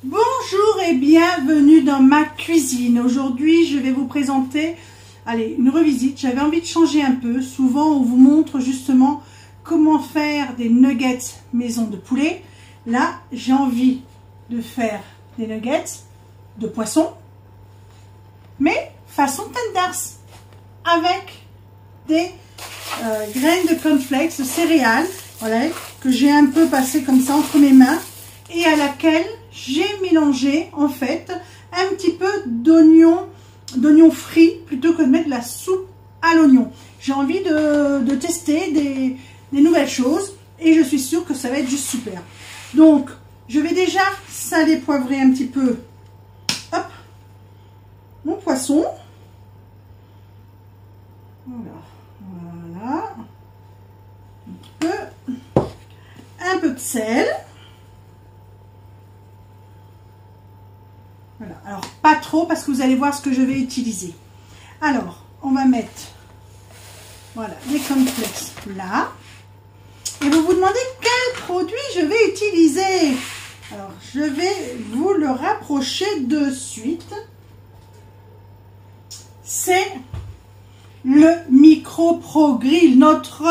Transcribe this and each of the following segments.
Bonjour et bienvenue dans ma cuisine. Aujourd'hui, je vais vous présenter une revisite. J'avais envie de changer un peu. Souvent, on vous montre justement comment faire des nuggets maison de poulet. Là, j'ai envie de faire des nuggets de poisson, mais façon tenders, avec des graines de cornflakes, de céréales, voilà, que j'ai un peu passé comme ça entre mes mains et à laquelle j'ai mélangé en fait un petit peu d'oignon frit plutôt que de mettre de la soupe à l'oignon. J'ai envie de tester des nouvelles choses et je suis sûre que ça va être juste super. Donc je vais déjà saler, poivrer un petit peu, hop, mon poisson. Voilà, un peu de sel. Voilà, alors pas trop parce que vous allez voir ce que je vais utiliser. Alors, on va mettre, voilà, les cornflakes là. Et vous vous demandez quel produit je vais utiliser. Alors, je vais vous le rapprocher de suite. C'est le Micro Pro Grill, notre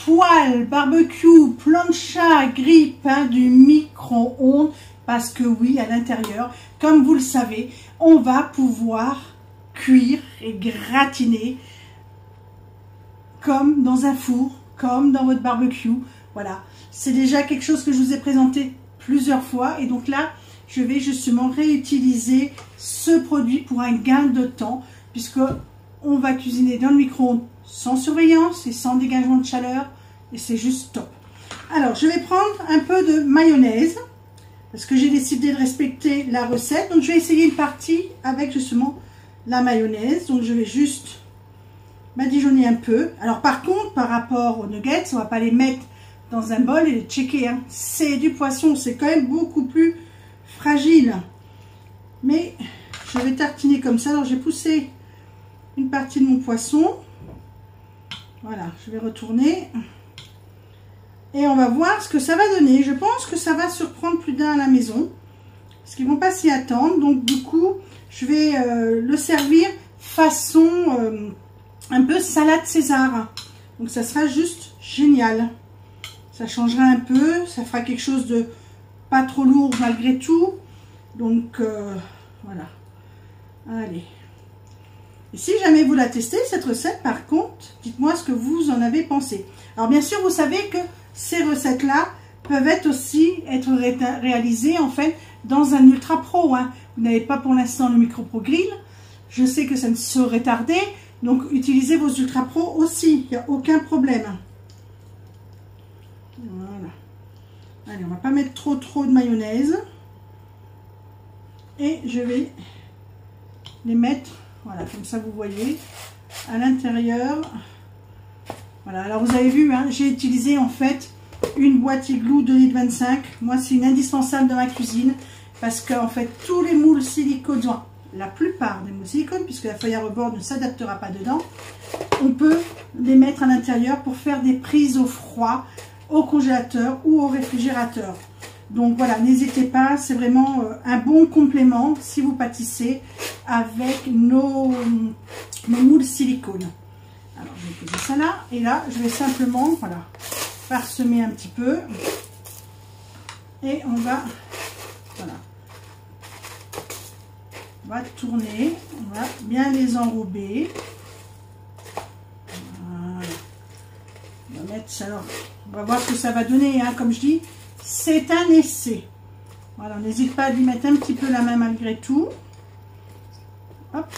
poêle barbecue plancha grill peint du micro-ondes. Parce que oui, à l'intérieur, comme vous le savez, on va pouvoir cuire et gratiner comme dans un four, comme dans votre barbecue. Voilà, c'est déjà quelque chose que je vous ai présenté plusieurs fois. Et donc là, je vais justement réutiliser ce produit pour un gain de temps, puisque on va cuisiner dans le micro-ondes sans surveillance et sans dégagement de chaleur. Et c'est juste top. Alors, je vais prendre un peu de mayonnaise, parce que j'ai décidé de respecter la recette. Donc, je vais essayer une partie avec justement la mayonnaise. Donc, je vais juste badigeonner un peu. Alors, par contre, par rapport aux nuggets, on ne va pas les mettre dans un bol et les checker. Hein. C'est du poisson, c'est quand même beaucoup plus fragile. Mais je vais tartiner comme ça. Alors, j'ai poussé une partie de mon poisson. Voilà, je vais retourner. Et on va voir ce que ça va donner. Je pense que ça va surprendre plus d'un à la maison. Parce qu'ils ne vont pas s'y attendre. Donc du coup, je vais le servir façon un peu salade César. Donc ça sera juste génial. Ça changera un peu. Ça fera quelque chose de pas trop lourd malgré tout. Donc voilà. Allez. Et si jamais vous la testez, cette recette, par contre, dites-moi ce que vous en avez pensé. Alors bien sûr, vous savez que ces recettes-là peuvent aussi être réalisées en fait dans un Ultra Pro. Hein. Vous n'avez pas pour l'instant le Micro Pro Grill. Je sais que ça ne saurait tarder. Donc utilisez vos Ultra Pro aussi. Il n'y a aucun problème. Voilà. Allez, on ne va pas mettre trop de mayonnaise. Et je vais les mettre, voilà, comme ça vous voyez, à l'intérieur. Voilà, alors vous avez vu, hein, j'ai utilisé en fait une boîte Igloo 2,25 litres. Moi, c'est une indispensable dans ma cuisine parce que en fait, tous les moules silicone, la plupart des moules silicone, puisque la feuille à rebord ne s'adaptera pas dedans, on peut les mettre à l'intérieur pour faire des prises au froid, au congélateur ou au réfrigérateur. Donc voilà, n'hésitez pas, c'est vraiment un bon complément si vous pâtissez avec nos moules silicone. Alors, je vais poser ça là. Et là, je vais simplement, voilà, parsemer un petit peu. Et on va, voilà. On va tourner. On va bien les enrober. Voilà. On va mettre ça. Alors, on va voir ce que ça va donner. Hein. Comme je dis, c'est un essai. Voilà, n'hésite pas à lui mettre un petit peu la main malgré tout. Hop.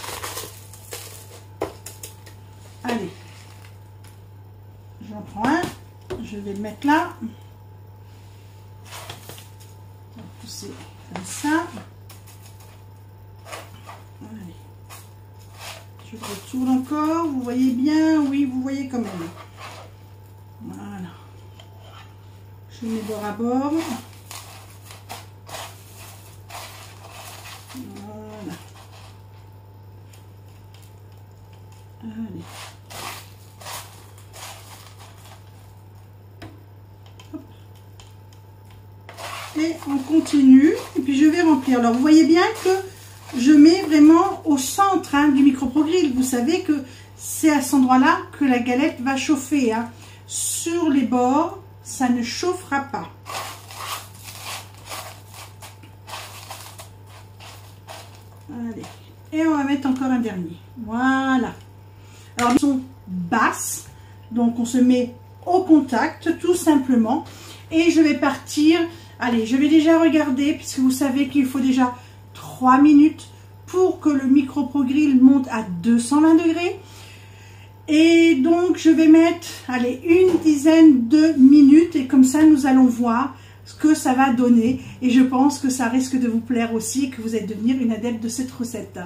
Allez, j'en prends un, je vais le mettre là. On va pousser comme ça. Allez. Je retourne encore, vous voyez bien, oui, vous voyez quand même. Voilà. Je mets bord à bord. Voilà. Allez. Et on continue. Et puis je vais remplir cuire. Alors vous voyez bien que je mets vraiment au centre hein, du micro-grill. Vous savez que c'est à cet endroit-là que la galette va chauffer. Hein. Sur les bords, ça ne chauffera pas. Allez. Et on va mettre encore un dernier. Voilà. Alors, ils sont basses. Donc, on se met au contact, tout simplement. Et je vais partir. Allez, je vais déjà regarder, puisque vous savez qu'il faut déjà 3 minutes pour que le micro-grill monte à 220 degrés. Et donc, je vais mettre, allez, une dizaine de minutes. Et comme ça, nous allons voir ce que ça va donner. Et je pense que ça risque de vous plaire aussi, que vous allez devenir une adepte de cette recette.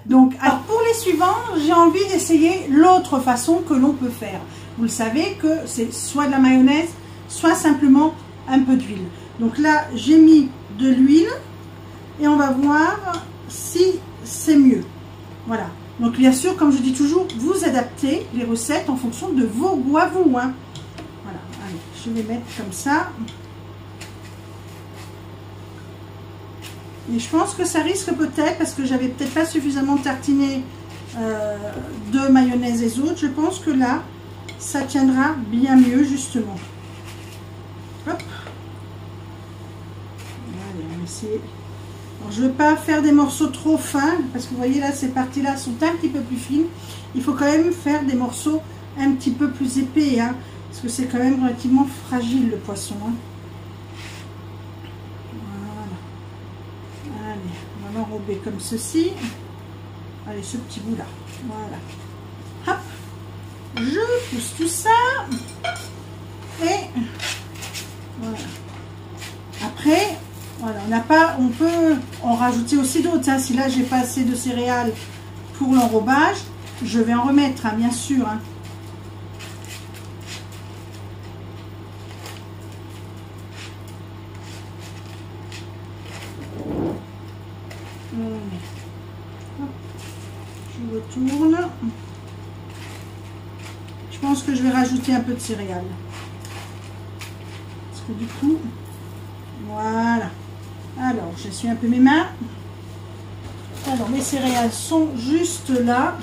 Donc, alors pour les suivants, j'ai envie d'essayer l'autre façon que l'on peut faire. Vous le savez que c'est soit de la mayonnaise, soit simplement un peu d'huile. Donc là, j'ai mis de l'huile et on va voir si c'est mieux. Voilà. Donc bien sûr, comme je dis toujours, vous adaptez les recettes en fonction de vos goûts à vous. Hein. Voilà. Allez, je vais mettre comme ça. Et je pense que ça risque peut-être, parce que j'avais peut-être pas suffisamment tartiné de mayonnaise et autres. Je pense que là, ça tiendra bien mieux justement. Hop. Allez, on va essayer. Alors, je ne veux pas faire des morceaux trop fins, parce que vous voyez là, ces parties-là sont un petit peu plus fines. Il faut quand même faire des morceaux un petit peu plus épais, hein, parce que c'est quand même relativement fragile le poisson. Hein. L'enrober comme ceci. Allez, ce petit bout là, voilà. Hop, je pousse tout ça et voilà. Après, voilà, on peut en rajouter aussi d'autres. Hein. Si là j'ai pas assez de céréales pour l'enrobage, je vais en remettre, hein, bien sûr. Hein. Je retourne. Je pense que je vais rajouter un peu de céréales. Parce que du coup, voilà. Alors, j'essuie un peu mes mains. Alors, mes céréales sont juste là.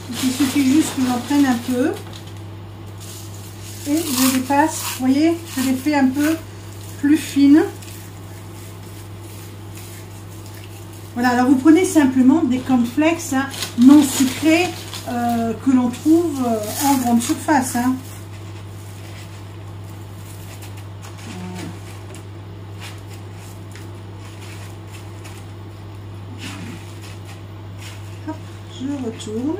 Il suffit juste que j'en prenne un peu. Et je les passe, vous voyez, je les fais un peu plus fines. Voilà, alors vous prenez simplement des cornflakes hein, non sucrés que l'on trouve en grande surface. Hein. Hop, je retourne.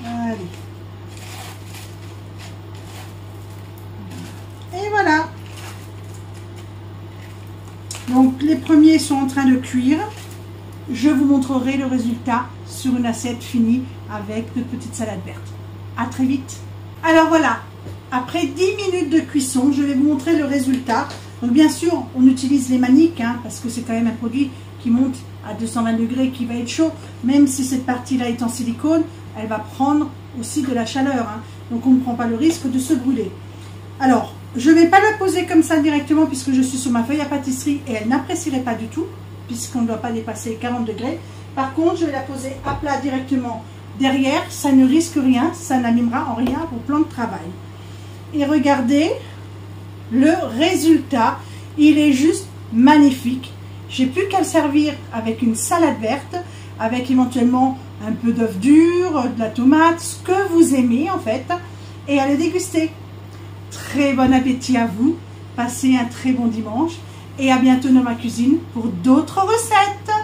Allez. Et voilà. Donc les premiers sont en train de cuire. Je vous montrerai le résultat sur une assiette finie avec de petites salades vertes. À très vite. Alors voilà, après 10 minutes de cuisson, je vais vous montrer le résultat. Donc bien sûr, on utilise les maniques hein, parce que c'est quand même un produit qui monte à 220 degrés, qui va être chaud. Même si cette partie-là est en silicone, elle va prendre aussi de la chaleur. Hein. Donc on ne prend pas le risque de se brûler. Alors, je ne vais pas la poser comme ça directement puisque je suis sur ma feuille à pâtisserie et elle n'apprécierait pas du tout puisqu'on ne doit pas dépasser 40 degrés. Par contre, je vais la poser à plat directement derrière. Ça ne risque rien, ça n'abîmera en rien vos plans de travail. Et regardez le résultat. Il est juste magnifique. J'ai plus qu'à le servir avec une salade verte, avec éventuellement un peu d'œuf dur, de la tomate, ce que vous aimez en fait, et à le déguster. Très bon appétit à vous, passez un très bon dimanche et à bientôt dans ma cuisine pour d'autres recettes.